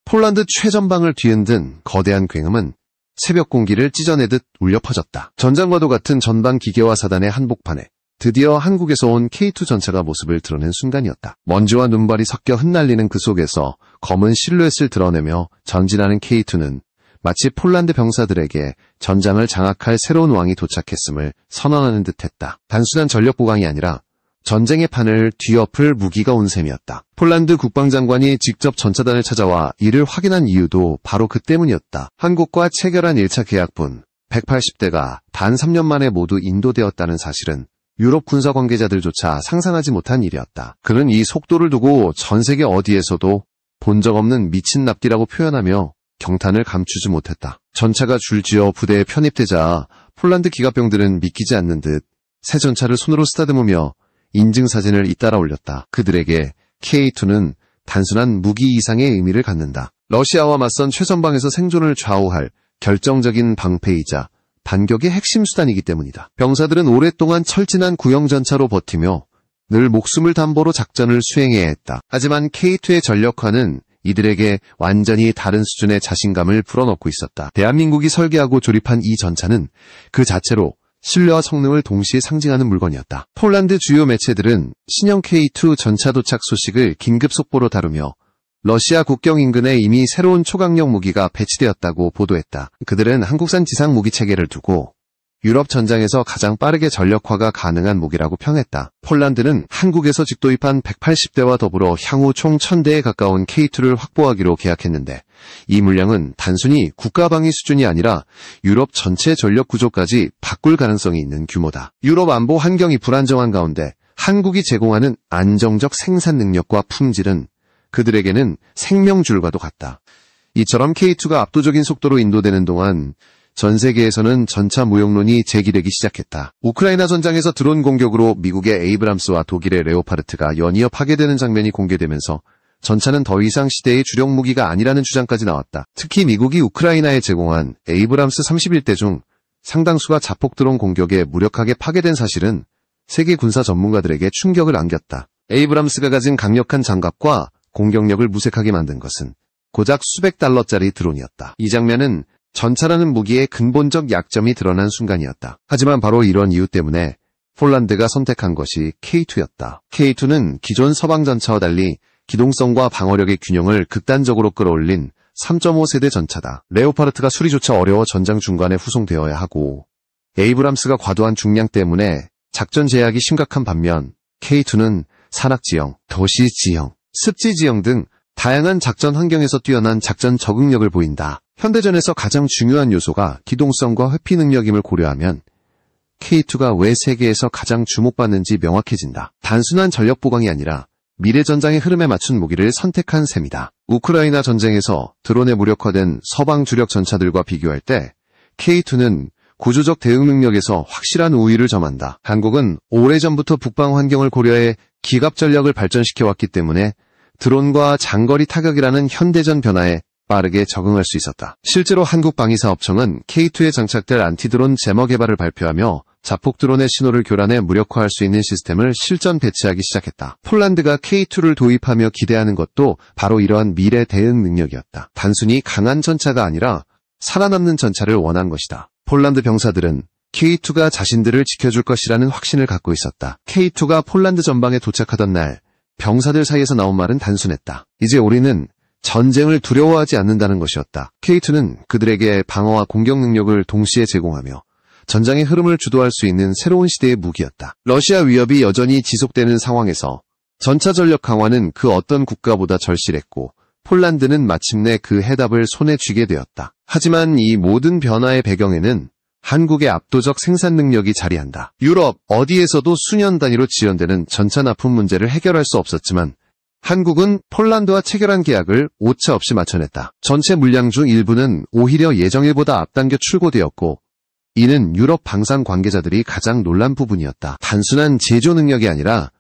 폴란드 최전방을 뒤흔든 거대한 굉음은 새벽 공기를 찢어내듯 울려 퍼졌다. 전장과도 같은 전방 기계화 사단의 한복판에 드디어 한국에서 온 K2 전차가 모습을 드러낸 순간이었다. 먼지와 눈발이 섞여 흩날리는 그 속에서 검은 실루엣을 드러내며 전진하는 K2는 마치 폴란드 병사들에게 전장을 장악할 새로운 왕이 도착했음을 선언하는 듯했다. 단순한 전력 보강이 아니라 전쟁의 판을 뒤엎을 무기가 온 셈이었다. 폴란드 국방장관이 직접 전차단을 찾아와 이를 확인한 이유도 바로 그 때문이었다. 한국과 체결한 1차 계약분 180대가 단 3년 만에 모두 인도되었다는 사실은 유럽 군사 관계자들조차 상상하지 못한 일이었다. 그는 이 속도를 두고 전 세계 어디에서도 본 적 없는 미친 납기라고 표현하며 경탄을 감추지 못했다. 전차가 줄지어 부대에 편입되자 폴란드 기갑병들은 믿기지 않는 듯 새 전차를 손으로 쓰다듬으며 인증사진을 잇따라 올렸다. 그들에게 K2는 단순한 무기 이상의 의미를 갖는다. 러시아와 맞선 최전방에서 생존을 좌우할 결정적인 방패이자 반격의 핵심 수단이기 때문이다. 병사들은 오랫동안 철진한 구형전차로 버티며 늘 목숨을 담보로 작전을 수행해야 했다. 하지만 K2의 전력화는 이들에게 완전히 다른 수준의 자신감을 불어넣고 있었다. 대한민국이 설계하고 조립한 이 전차는 그 자체로 신뢰와 성능을 동시에 상징하는 물건이었다. 폴란드 주요 매체들은 신형 K2 전차 도착 소식을 긴급 속보로 다루며 러시아 국경 인근에 이미 새로운 초강력 무기가 배치되었다고 보도했다. 그들은 한국산 지상 무기 체계를 두고 유럽 전장에서 가장 빠르게 전력화가 가능한 무기라고 평했다. 폴란드는 한국에서 직도입한 180대와 더불어 향후 총 1000대에 가까운 K2를 확보하기로 계약했는데 이 물량은 단순히 국가방위 수준이 아니라 유럽 전체 전력 구조까지 바꿀 가능성이 있는 규모다. 유럽 안보 환경이 불안정한 가운데 한국이 제공하는 안정적 생산 능력과 품질은 그들에게는 생명줄과도 같다. 이처럼 K2가 압도적인 속도로 인도되는 동안 전 세계에서는 전차 무용론이 제기되기 시작했다. 우크라이나 전장에서 드론 공격으로 미국의 에이브람스와 독일의 레오파르트가 연이어 파괴되는 장면이 공개되면서 전차는 더 이상 시대의 주력 무기가 아니라는 주장까지 나왔다. 특히 미국이 우크라이나에 제공한 에이브람스 31대 중 상당수가 자폭 드론 공격에 무력하게 파괴된 사실은 세계 군사 전문가들에게 충격을 안겼다. 에이브람스가 가진 강력한 장갑과 공격력을 무색하게 만든 것은 고작 수백 달러짜리 드론이었다. 이 장면은 전차라는 무기의 근본적 약점이 드러난 순간이었다. 하지만 바로 이런 이유 때문에 폴란드가 선택한 것이 K2였다. K2는 기존 서방 전차와 달리 기동성과 방어력의 균형을 극단적으로 끌어올린 3.5세대 전차다. 레오파르트가 수리조차 어려워 전장 중간에 후송되어야 하고 에이브람스가 과도한 중량 때문에 작전 제약이 심각한 반면 K2는 산악지형, 도시지형, 습지지형 등 다양한 작전 환경에서 뛰어난 작전 적응력을 보인다. 현대전에서 가장 중요한 요소가 기동성과 회피 능력임을 고려하면 K2가 왜 세계에서 가장 주목받는지 명확해진다. 단순한 전력 보강이 아니라 미래 전장의 흐름에 맞춘 무기를 선택한 셈이다. 우크라이나 전쟁에서 드론에 무력화된 서방 주력 전차들과 비교할 때 K2는 구조적 대응 능력에서 확실한 우위를 점한다. 한국은 오래전부터 북방 환경을 고려해 기갑 전력을 발전시켜왔기 때문에 드론과 장거리 타격이라는 현대전 변화에 빠르게 적응할 수 있었다. 실제로 한국방위사업청은 K2에 장착될 안티드론 제머 개발을 발표하며 자폭 드론의 신호를 교란해 무력화할 수 있는 시스템을 실전 배치하기 시작했다. 폴란드가 K2를 도입하며 기대하는 것도 바로 이러한 미래 대응 능력이었다. 단순히 강한 전차가 아니라 살아남는 전차를 원한 것이다. 폴란드 병사들은 K2가 자신들을 지켜줄 것이라는 확신을 갖고 있었다. K2가 폴란드 전방에 도착하던 날 병사들 사이에서 나온 말은 단순했다. 이제 우리는 전쟁을 두려워하지 않는다는 것이었다. K2는 그들에게 방어와 공격 능력을 동시에 제공하며 전장의 흐름을 주도할 수 있는 새로운 시대의 무기였다. 러시아 위협이 여전히 지속되는 상황에서 전차 전력 강화는 그 어떤 국가보다 절실했고 폴란드는 마침내 그 해답을 손에 쥐게 되었다. 하지만 이 모든 변화의 배경에는 한국의 압도적 생산 능력이 자리한다. 유럽 어디에서도 수년 단위로 지연되는 전차 납품 문제를 해결할 수 없었지만 한국은 폴란드와 체결한 계약을 오차 없이 맞춰냈다. 전체 물량 중 일부는 오히려 예정일보다 앞당겨 출고되었고 이는 유럽 방산 관계자들이 가장 놀란 부분이었다. 단순한 제조 능력이 아니라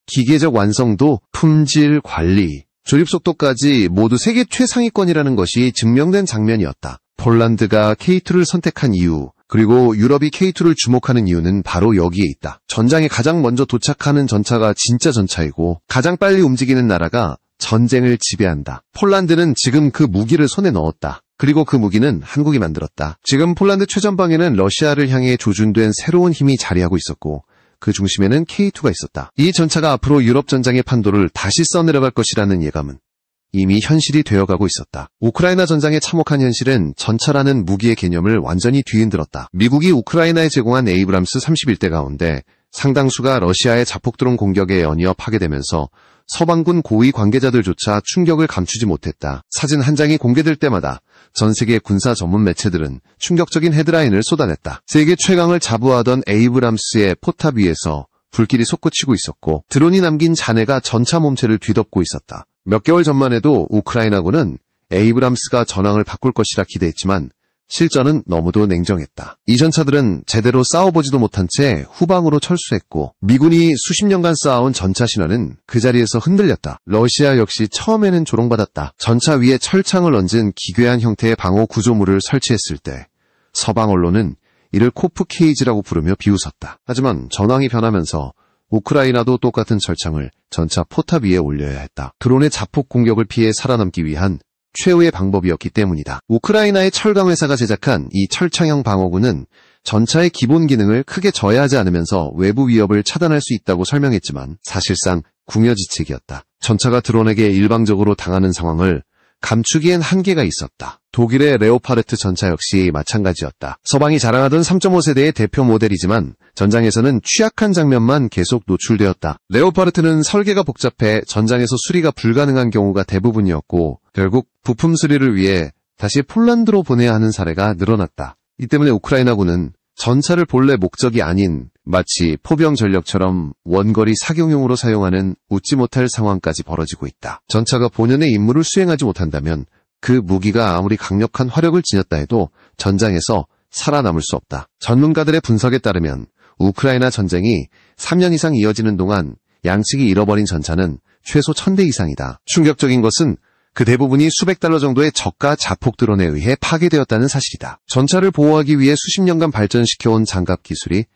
기계적 완성도, 품질, 관리, 조립 속도까지 모두 세계 최상위권이라는 것이 증명된 장면이었다. 폴란드가 K2를 선택한 이유, 그리고 유럽이 K2를 주목하는 이유는 바로 여기에 있다. 전장에 가장 먼저 도착하는 전차가 진짜 전차이고 가장 빨리 움직이는 나라가 전쟁을 지배한다. 폴란드는 지금 그 무기를 손에 넣었다. 그리고 그 무기는 한국이 만들었다. 지금 폴란드 최전방에는 러시아를 향해 조준된 새로운 힘이 자리하고 있었고 그 중심에는 K2가 있었다. 이 전차가 앞으로 유럽 전장의 판도를 다시 써내려갈 것이라는 예감은 이미 현실이 되어가고 있었다. 우크라이나 전장에 참혹한 현실은 전차라는 무기의 개념을 완전히 뒤흔들었다. 미국이 우크라이나에 제공한 에이브람스 31대 가운데 상당수가 러시아의 자폭드론 공격에 연이어 파괴되면서 서방군 고위 관계자들조차 충격을 감추지 못했다. 사진 한 장이 공개될 때마다 전 세계 군사 전문 매체들은 충격적인 헤드라인을 쏟아냈다. 세계 최강을 자부하던 에이브람스의 포탑 위에서 불길이 솟구치고 있었고 드론이 남긴 잔해가 전차 몸체를 뒤덮고 있었다. 몇 개월 전만 해도 우크라이나군은 에이브람스가 전황을 바꿀 것이라 기대했지만 실전은 너무도 냉정했다. 이 전차들은 제대로 싸워보지도 못한 채 후방으로 철수했고 미군이 수십 년간 쌓아온 전차 신화는 그 자리에서 흔들렸다. 러시아 역시 처음에는 조롱받았다. 전차 위에 철창을 얹은 기괴한 형태의 방어 구조물을 설치했을 때 서방 언론은 이를 코프 케이지라고 부르며 비웃었다. 하지만 전황이 변하면서 우크라이나도 똑같은 철창을 전차 포탑 위에 올려야 했다. 드론의 자폭 공격을 피해 살아남기 위한 최후의 방법이었기 때문이다. 우크라이나의 철강 회사가 제작한 이 철창형 방어구는 전차의 기본 기능을 크게 저해하지 않으면서 외부 위협을 차단할 수 있다고 설명했지만 사실상 궁여지책이었다. 전차가 드론에게 일방적으로 당하는 상황을 감추기엔 한계가 있었다. 독일의 레오파르트 전차 역시 마찬가지였다. 서방이 자랑하던 3.5세대의 대표 모델이지만 전장에서는 취약한 장면만 계속 노출되었다. 레오파르트는 설계가 복잡해 전장에서 수리가 불가능한 경우가 대부분이었고 결국 부품 수리를 위해 다시 폴란드로 보내야 하는 사례가 늘어났다. 이 때문에 우크라이나군은 전차를 본래 목적이 아닌 마치 포병 전력처럼 원거리 사격용으로 사용하는 웃지 못할 상황까지 벌어지고 있다. 전차가 본연의 임무를 수행하지 못한다면 그 무기가 아무리 강력한 화력을 지녔다 해도 전장에서 살아남을 수 없다. 전문가들의 분석에 따르면 우크라이나 전쟁이 3년 이상 이어지는 동안 양측이 잃어버린 전차는 최소 1000대 이상이다. 충격적인 것은 그 대부분이 수백 달러 정도의 저가 자폭 드론에 의해 파괴되었다는 사실이다. 전차를 보호하기 위해 수십 년간 발전시켜온 장갑 기술이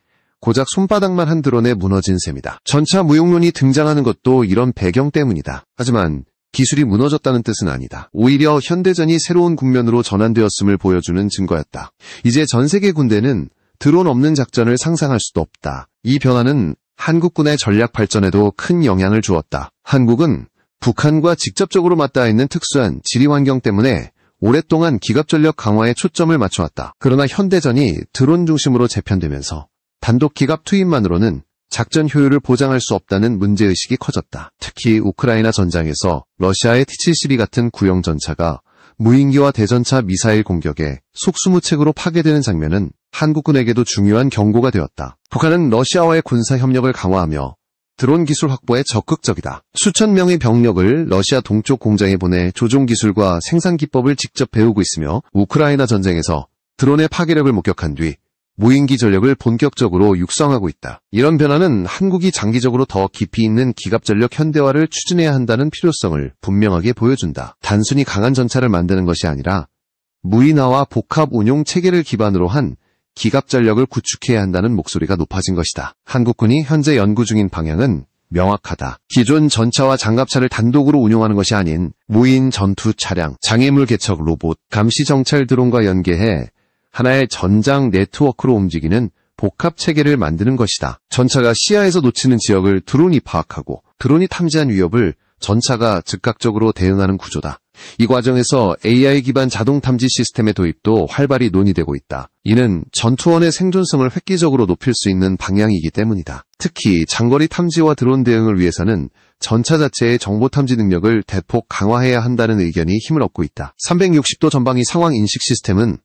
고작 손바닥만 한 드론에 무너진 셈이다. 전차 무용론이 등장하는 것도 이런 배경 때문이다. 하지만 기술이 무너졌다는 뜻은 아니다. 오히려 현대전이 새로운 국면으로 전환되었음을 보여주는 증거였다. 이제 전 세계 군대는 드론 없는 작전을 상상할 수도 없다. 이 변화는 한국군의 전략 발전에도 큰 영향을 주었다. 한국은 북한과 직접적으로 맞닿아 있는 특수한 지리 환경 때문에 오랫동안 기갑전력 강화에 초점을 맞춰왔다. 그러나 현대전이 드론 중심으로 재편되면서 단독 기갑 투입만으로는 작전 효율을 보장할 수 없다는 문제의식이 커졌다. 특히 우크라이나 전장에서 러시아의 T-72 같은 구형 전차가 무인기와 대전차 미사일 공격에 속수무책으로 파괴되는 장면은 한국군에게도 중요한 경고가 되었다. 북한은 러시아와의 군사 협력을 강화하며 드론 기술 확보에 적극적이다. 수천 명의 병력을 러시아 동쪽 공장에 보내 조종 기술과 생산 기법을 직접 배우고 있으며 우크라이나 전쟁에서 드론의 파괴력을 목격한 뒤 무인기 전력을 본격적으로 육성하고 있다. 이런 변화는 한국이 장기적으로 더 깊이 있는 기갑전력 현대화를 추진해야 한다는 필요성을 분명하게 보여준다. 단순히 강한 전차를 만드는 것이 아니라 무인화와 복합 운용 체계를 기반으로 한 기갑전력을 구축해야 한다는 목소리가 높아진 것이다. 한국군이 현재 연구 중인 방향은 명확하다. 기존 전차와 장갑차를 단독으로 운용하는 것이 아닌 무인 전투 차량, 장애물 개척 로봇, 감시 정찰 드론과 연계해 하나의 전장 네트워크로 움직이는 복합 체계를 만드는 것이다. 전차가 시야에서 놓치는 지역을 드론이 파악하고 드론이 탐지한 위협을 전차가 즉각적으로 대응하는 구조다. 이 과정에서 AI 기반 자동 탐지 시스템의 도입도 활발히 논의되고 있다. 이는 전투원의 생존성을 획기적으로 높일 수 있는 방향이기 때문이다. 특히 장거리 탐지와 드론 대응을 위해서는 전차 자체의 정보 탐지 능력을 대폭 강화해야 한다는 의견이 힘을 얻고 있다. 360도 전방위 상황 인식 시스템은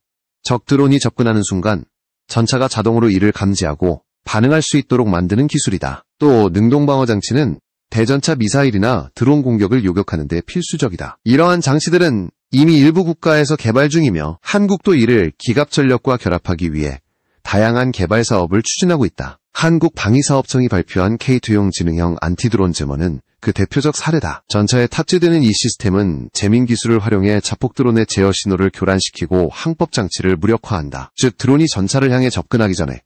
적 드론이 접근하는 순간 전차가 자동으로 이를 감지하고 반응할 수 있도록 만드는 기술이다. 또 능동방어 장치는 대전차 미사일이나 드론 공격을 요격하는 데 필수적이다. 이러한 장치들은 이미 일부 국가에서 개발 중이며 한국도 이를 기갑전력과 결합하기 위해 다양한 개발 사업을 추진하고 있다. 한국방위사업청이 발표한 K2용 지능형 안티드론 제머는 그 대표적 사례다. 전차에 탑재되는 이 시스템은 재민 기술을 활용해 자폭 드론의 제어 신호를 교란시키고 항법 장치를 무력화한다. 즉 드론이 전차를 향해 접근하기 전에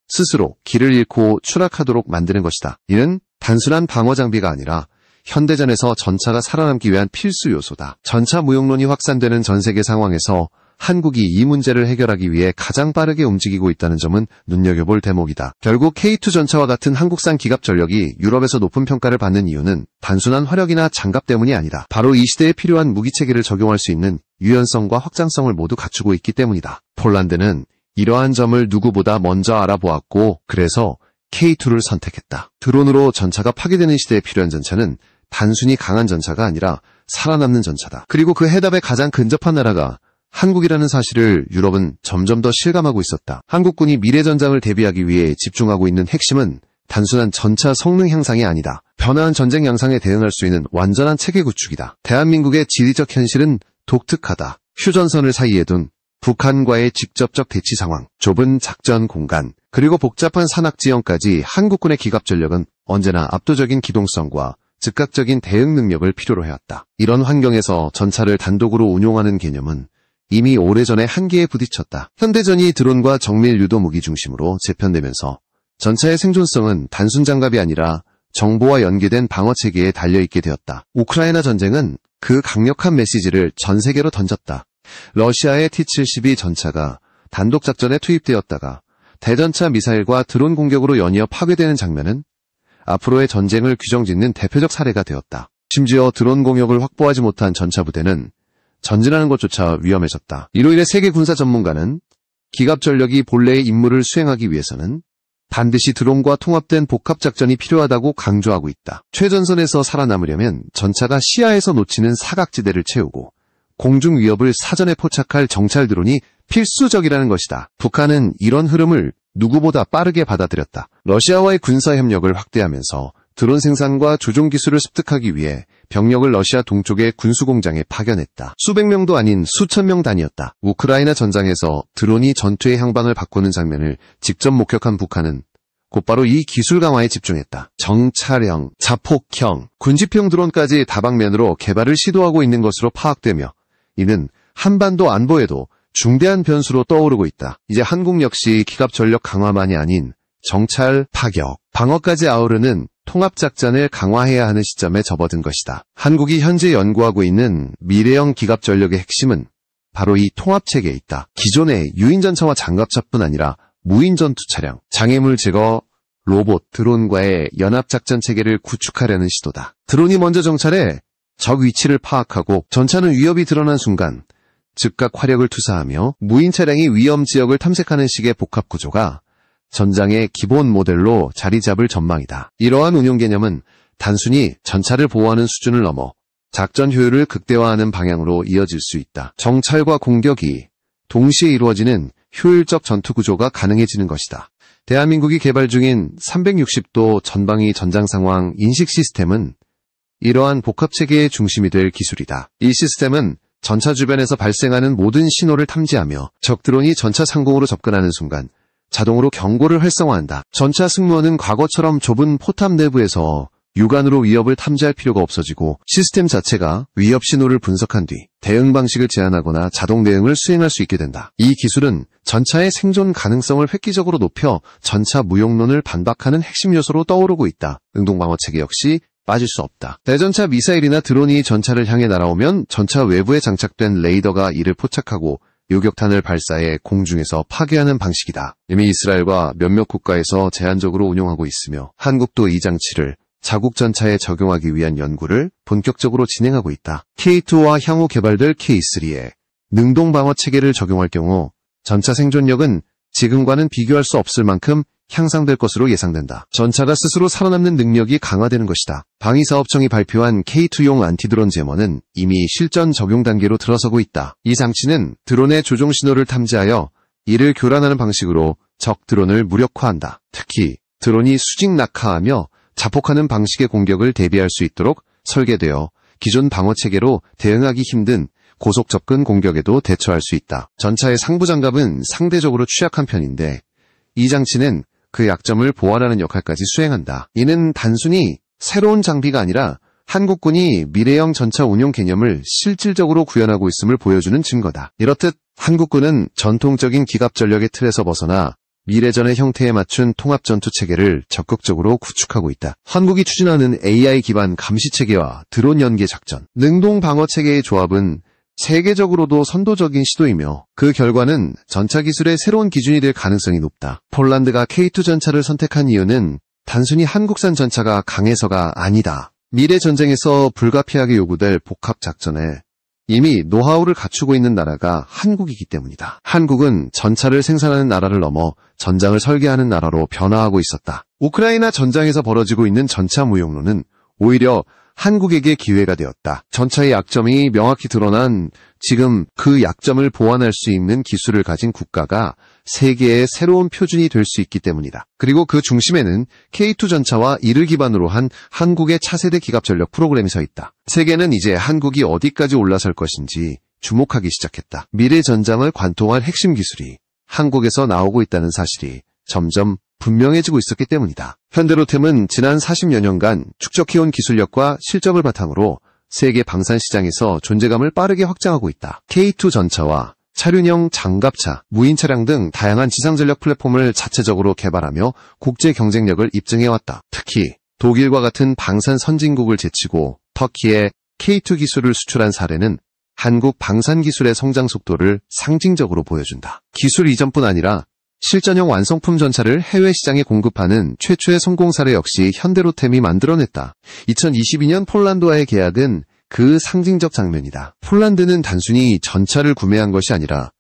스스로 길을 잃고 추락하도록 만드는 것이다. 이는 단순한 방어 장비가 아니라 현대전에서 전차가 살아남기 위한 필수 요소다. 전차 무용론이 확산되는 전 세계 상황에서 한국이 이 문제를 해결하기 위해 가장 빠르게 움직이고 있다는 점은 눈여겨볼 대목이다. 결국 K2 전차와 같은 한국산 기갑 전력이 유럽에서 높은 평가를 받는 이유는 단순한 화력이나 장갑 때문이 아니다. 바로 이 시대에 필요한 무기체계를 적용할 수 있는 유연성과 확장성을 모두 갖추고 있기 때문이다. 폴란드는 이러한 점을 누구보다 먼저 알아보았고 그래서 K2를 선택했다. 드론으로 전차가 파괴되는 시대에 필요한 전차는 단순히 강한 전차가 아니라 살아남는 전차다. 그리고 그 해답에 가장 근접한 나라가 한국이라는 사실을 유럽은 점점 더 실감하고 있었다. 한국군이 미래 전장을 대비하기 위해 집중하고 있는 핵심은 단순한 전차 성능 향상이 아니다. 변화한 전쟁 양상에 대응할 수 있는 완전한 체계 구축이다. 대한민국의 지리적 현실은 독특하다. 휴전선을 사이에 둔 북한과의 직접적 대치 상황, 좁은 작전 공간, 그리고 복잡한 산악 지형까지 한국군의 기갑 전력은 언제나 압도적인 기동성과 즉각적인 대응 능력을 필요로 해왔다. 이런 환경에서 전차를 단독으로 운용하는 개념은 이미 오래전에 한계에 부딪혔다. 현대전이 드론과 정밀 유도 무기 중심으로 재편되면서 전차의 생존성은 단순 장갑이 아니라 정보와 연계된 방어체계에 달려있게 되었다. 우크라이나 전쟁은 그 강력한 메시지를 전 세계로 던졌다. 러시아의 T-72 전차가 단독작전에 투입되었다가 대전차 미사일과 드론 공격으로 연이어 파괴되는 장면은 앞으로의 전쟁을 규정짓는 대표적 사례가 되었다. 심지어 드론 공격을 확보하지 못한 전차 부대는 전진하는 것조차 위험해졌다. 이로 인해 세계 군사 전문가는 기갑 전력이 본래의 임무를 수행하기 위해서는 반드시 드론과 통합된 복합작전이 필요하다고 강조하고 있다. 최전선에서 살아남으려면 전차가 시야에서 놓치는 사각지대를 채우고 공중 위협을 사전에 포착할 정찰 드론이 필수적이라는 것이다. 북한은 이런 흐름을 누구보다 빠르게 받아들였다. 러시아와의 군사 협력을 확대하면서 드론 생산과 조종 기술을 습득하기 위해 병력을 러시아 동쪽의 군수공장에 파견했다. 수백 명도 아닌 수천 명 단위였다. 우크라이나 전장에서 드론이 전투의 향방을 바꾸는 장면을 직접 목격한 북한은 곧바로 이 기술 강화에 집중했다. 정찰형, 자폭형, 군집형 드론까지 다방면으로 개발을 시도하고 있는 것으로 파악되며 이는 한반도 안보에도 중대한 변수로 떠오르고 있다. 이제 한국 역시 기갑 전력 강화만이 아닌 정찰, 파격, 방어까지 아우르는 통합작전을 강화해야 하는 시점에 접어든 것이다. 한국이 현재 연구하고 있는 미래형 기갑 전력의 핵심은 바로 이 통합체계에 있다. 기존의 유인전차와 장갑차뿐 아니라 무인전투 차량, 장애물 제거, 로봇, 드론과의 연합작전 체계를 구축하려는 시도다. 드론이 먼저 정찰해 적 위치를 파악하고 전차는 위협이 드러난 순간 즉각 화력을 투사하며 무인 차량이 위험 지역을 탐색하는 식의 복합 구조가 전장의 기본 모델로 자리 잡을 전망이다. 이러한 운용 개념은 단순히 전차를 보호하는 수준을 넘어 작전 효율을 극대화하는 방향으로 이어질 수 있다. 정찰과 공격이 동시에 이루어지는 효율적 전투 구조가 가능해지는 것이다. 대한민국이 개발 중인 360도 전방위 전장 상황 인식 시스템은 이러한 복합체계의 중심이 될 기술이다. 이 시스템은 전차 주변에서 발생하는 모든 신호를 탐지하며 적 드론이 전차 상공으로 접근하는 순간 자동으로 경고를 활성화한다. 전차 승무원은 과거처럼 좁은 포탑 내부에서 육안으로 위협을 탐지할 필요가 없어지고 시스템 자체가 위협 신호를 분석한 뒤 대응 방식을 제안하거나 자동 대응을 수행할 수 있게 된다. 이 기술은 전차의 생존 가능성을 획기적으로 높여 전차 무용론을 반박하는 핵심 요소로 떠오르고 있다. 응동방어체계 역시 빠질 수 없다. 대전차 미사일이나 드론이 전차를 향해 날아오면 전차 외부에 장착된 레이더가 이를 포착하고 요격탄을 발사해 공중에서 파괴하는 방식이다. 이미 이스라엘과 몇몇 국가에서 제한적으로 운용하고 있으며 한국도 이 장치를 자국 전차에 적용하기 위한 연구를 본격적으로 진행하고 있다. K2와 향후 개발될 K3에 능동 방어 체계를 적용할 경우 전차 생존력은 지금과는 비교할 수 없을 만큼 향상될 것으로 예상된다. 전차가 스스로 살아남는 능력이 강화되는 것이다. 방위사업청이 발표한 K2용 안티드론 제머는 이미 실전 적용 단계로 들어서고 있다. 이 장치는 드론의 조종 신호를 탐지하여 이를 교란하는 방식으로 적 드론을 무력화한다. 특히 드론이 수직 낙하하며 자폭하는 방식의 공격을 대비할 수 있도록 설계되어 기존 방어체계로 대응하기 힘든 고속 접근 공격에도 대처할 수 있다. 전차의 상부 장갑은 상대적으로 취약한 편인데 이 장치는 그 약점을 보완하는 역할까지 수행한다. 이는 단순히 새로운 장비가 아니라 한국군이 미래형 전차 운용 개념을 실질적으로 구현하고 있음을 보여주는 증거다. 이렇듯 한국군은 전통적인 기갑 전력의 틀에서 벗어나 미래전의 형태에 맞춘 통합전투 체계를 적극적으로 구축하고 있다. 한국이 추진하는 AI 기반 감시 체계와 드론 연계 작전, 능동 방어 체계의 조합은 세계적으로도 선도적인 시도이며 그 결과는 전차 기술의 새로운 기준이 될 가능성이 높다. 폴란드가 K2 전차를 선택한 이유는 단순히 한국산 전차가 강해서가 아니다. 미래 전쟁에서 불가피하게 요구될 복합 작전에 이미 노하우를 갖추고 있는 나라가 한국이기 때문이다. 한국은 전차를 생산하는 나라를 넘어 전장을 설계하는 나라로 변화하고 있었다. 우크라이나 전장에서 벌어지고 있는 전차 무용론은 오히려 한국에게 기회가 되었다. 전차의 약점이 명확히 드러난 지금 그 약점을 보완할 수 있는 기술을 가진 국가가 세계의 새로운 표준이 될 수 있기 때문이다. 그리고 그 중심에는 K2 전차와 이를 기반으로 한 한국의 차세대 기갑전력 프로그램이 서 있다. 세계는 이제 한국이 어디까지 올라설 것인지 주목하기 시작했다. 미래 전장을 관통할 핵심 기술이 한국에서 나오고 있다는 사실이 점점 분명해지고 있었기 때문이다. 현대로템은 지난 40여 년간 축적해온 기술력과 실적을 바탕으로 세계 방산 시장에서 존재감을 빠르게 확장하고 있다. K2 전차와 차륜형 장갑차, 무인 차량 등 다양한 지상전력 플랫폼을 자체적으로 개발하며 국제 경쟁력을 입증해왔다. 특히 독일과 같은 방산 선진국을 제치고 터키에 K2 기술을 수출한 사례는 한국 방산 기술의 성장 속도를 상징적으로 보여준다. 기술 이전뿐 아니라 실전형 완성품 전차를 해외 시장에 공급하는 최초의 성공 사례 역시 현대로템이 만들어냈다. 2022년 폴란드와의 계약은 그 상징적 장면이다. 폴란드는 단순히 전차를 구매한 것이 아니라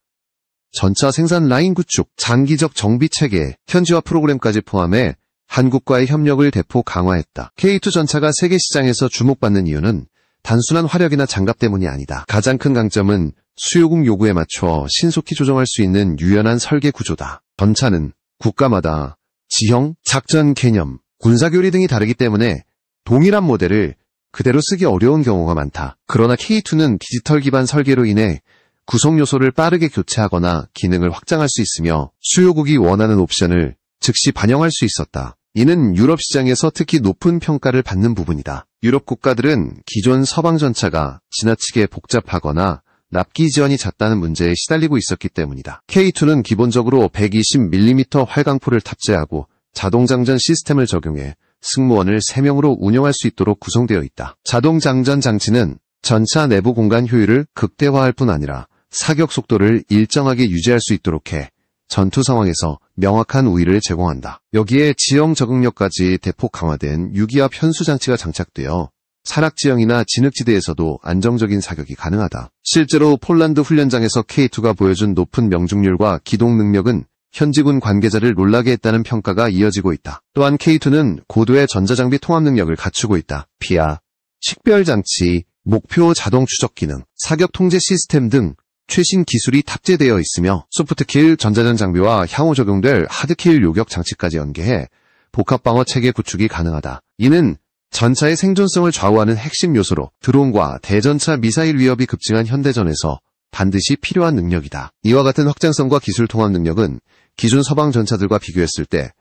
전차 생산 라인 구축, 장기적 정비 체계, 현지화 프로그램까지 포함해 한국과의 협력을 대폭 강화했다. K2 전차가 세계 시장에서 주목받는 이유는 단순한 화력이나 장갑 때문이 아니다. 가장 큰 강점은 수요국 요구에 맞춰 신속히 조정할 수 있는 유연한 설계 구조다. 전차는 국가마다 지형, 작전 개념, 군사교리 등이 다르기 때문에 동일한 모델을 그대로 쓰기 어려운 경우가 많다. 그러나 K2는 디지털 기반 설계로 인해 구성 요소를 빠르게 교체하거나 기능을 확장할 수 있으며 수요국이 원하는 옵션을 즉시 반영할 수 있었다. 이는 유럽 시장에서 특히 높은 평가를 받는 부분이다. 유럽 국가들은 기존 서방 전차가 지나치게 복잡하거나 납기 지원이 잦다는 문제에 시달리고 있었기 때문이다. K2는 기본적으로 120mm 활강포를 탑재하고 자동장전 시스템을 적용해 승무원을 3명으로 운영할 수 있도록 구성되어 있다. 자동장전 장치는 전차 내부 공간 효율을 극대화할 뿐 아니라 사격 속도를 일정하게 유지할 수 있도록 해 전투 상황에서 명확한 우위를 제공한다. 여기에 지형 적응력까지 대폭 강화된 유기압 현수 장치가 장착되어 산악지형이나 진흙지대에서도 안정적인 사격이 가능하다. 실제로 폴란드 훈련장에서 K2가 보여준 높은 명중률과 기동 능력은 현지군 관계자를 놀라게 했다는 평가가 이어지고 있다. 또한 K2는 고도의 전자장비 통합 능력을 갖추고 있다. 피아, 식별장치, 목표 자동 추적 기능, 사격 통제 시스템 등 최신 기술이 탑재되어 있으며 소프트킬 전자전 장비와 향후 적용될 하드킬 요격 장치까지 연계해 복합방어 체계 구축이 가능하다. 이는 전차의 생존성을 좌우하는 핵심 요소로 드론과 대전차 미사일 위협이 급증한 현대전에서 반드시 필요한 능력이다. 이와 같은 확장성과 기술 통합 능력은 기존 서방 전차들과 비교했을 때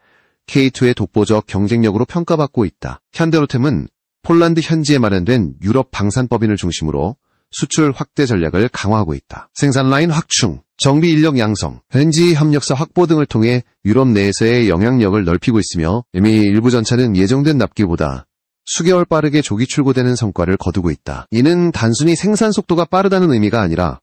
K2의 독보적 경쟁력으로 평가받고 있다. 현대로템은 폴란드 현지에 마련된 유럽 방산법인을 중심으로 수출 확대 전략을 강화하고 있다. 생산 라인 확충, 정비 인력 양성, 현지 협력사 확보 등을 통해 유럽 내에서의 영향력을 넓히고 있으며 이미 일부 전차는 예정된 납기보다 수개월 빠르게 조기 출고되는 성과를 거두고 있다. 이는 단순히 생산 속도가 빠르다는 의미가 아니라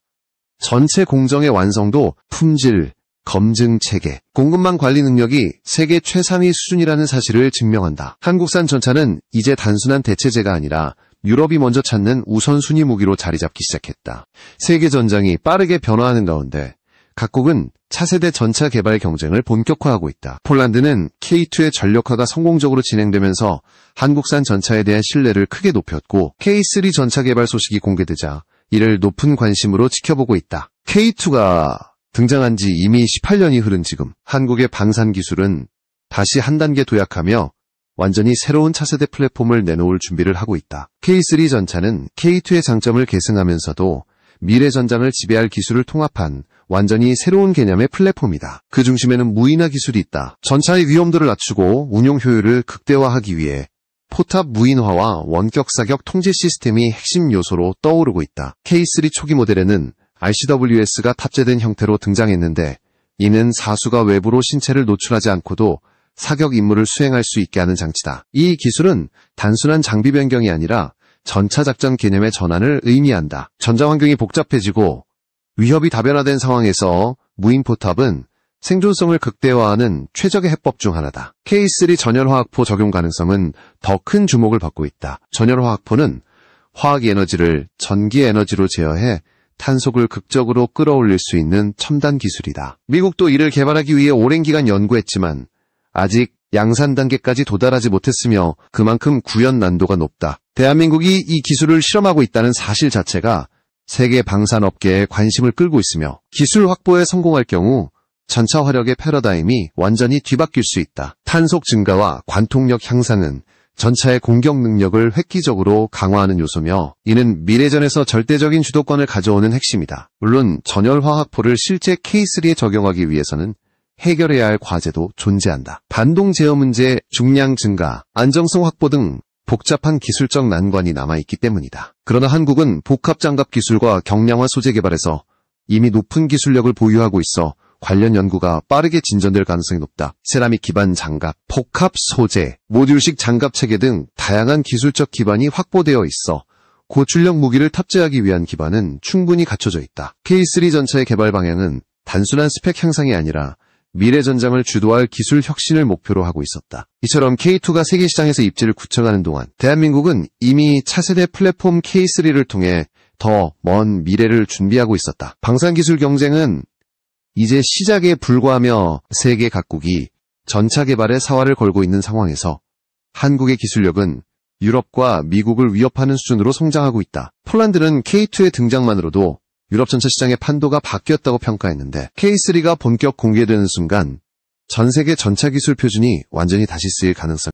전체 공정의 완성도, 품질, 검증 체계, 공급망 관리 능력이 세계 최상위 수준이라는 사실을 증명한다. 한국산 전차는 이제 단순한 대체제가 아니라 유럽이 먼저 찾는 우선순위 무기로 자리 잡기 시작했다. 세계 전장이 빠르게 변화하는 가운데 각국은 차세대 전차 개발 경쟁을 본격화하고 있다. 폴란드는 K2의 전력화가 성공적으로 진행되면서 한국산 전차에 대한 신뢰를 크게 높였고 K3 전차 개발 소식이 공개되자 이를 높은 관심으로 지켜보고 있다. K2가 등장한 지 이미 18년이 흐른 지금 한국의 방산 기술은 다시 한 단계 도약하며 완전히 새로운 차세대 플랫폼을 내놓을 준비를 하고 있다. K3 전차는 K2의 장점을 계승하면서도 미래 전장을 지배할 기술을 통합한 완전히 새로운 개념의 플랫폼이다. 그 중심에는 무인화 기술이 있다. 전차의 위험도를 낮추고 운용 효율을 극대화하기 위해 포탑 무인화와 원격 사격 통제 시스템이 핵심 요소로 떠오르고 있다. K3 초기 모델에는 RCWS가 탑재된 형태로 등장했는데 이는 사수가 외부로 신체를 노출하지 않고도 사격 임무를 수행할 수 있게 하는 장치다. 이 기술은 단순한 장비 변경이 아니라 전차 작전 개념의 전환을 의미한다. 전장 환경이 복잡해지고 위협이 다변화된 상황에서 무인포탑은 생존성을 극대화하는 최적의 해법 중 하나다. K3 전열화학포 적용 가능성은 더 큰 주목을 받고 있다. 전열화학포는 화학 에너지를 전기 에너지로 제어해 탄속을 극적으로 끌어올릴 수 있는 첨단 기술이다. 미국도 이를 개발하기 위해 오랜 기간 연구했지만 아직 양산 단계까지 도달하지 못했으며 그만큼 구현 난도가 높다. 대한민국이 이 기술을 실험하고 있다는 사실 자체가 세계 방산업계에 관심을 끌고 있으며 기술 확보에 성공할 경우 전차 화력의 패러다임이 완전히 뒤바뀔 수 있다. 탄속 증가와 관통력 향상은 전차의 공격 능력을 획기적으로 강화하는 요소며 이는 미래전에서 절대적인 주도권을 가져오는 핵심이다. 물론 전열화학포를 실제 K3에 적용하기 위해서는 해결해야 할 과제도 존재한다. 반동 제어 문제, 중량 증가, 안정성 확보 등 복잡한 기술적 난관이 남아있기 때문이다. 그러나 한국은 복합장갑 기술과 경량화 소재 개발에서 이미 높은 기술력을 보유하고 있어 관련 연구가 빠르게 진전될 가능성이 높다. 세라믹 기반 장갑, 복합 소재, 모듈식 장갑 체계 등 다양한 기술적 기반이 확보되어 있어 고출력 무기를 탑재하기 위한 기반은 충분히 갖춰져 있다. K3 전차의 개발 방향은 단순한 스펙 향상이 아니라 미래 전장을 주도할 기술 혁신을 목표로 하고 있었다. 이처럼 K2가 세계 시장에서 입지를 굳혀가는 동안 대한민국은 이미 차세대 플랫폼 K3를 통해 더 먼 미래를 준비하고 있었다. 방산기술 경쟁은 이제 시작에 불과하며 세계 각국이 전차 개발에 사활을 걸고 있는 상황에서 한국의 기술력은 유럽과 미국을 위협하는 수준으로 성장하고 있다. 폴란드는 K2의 등장만으로도 유럽 전차 시장의 판도가 바뀌었다고 평가했는데 K3가 본격 공개되는 순간 전 세계 전차 기술 표준이 완전히 다시 쓰일 가능성이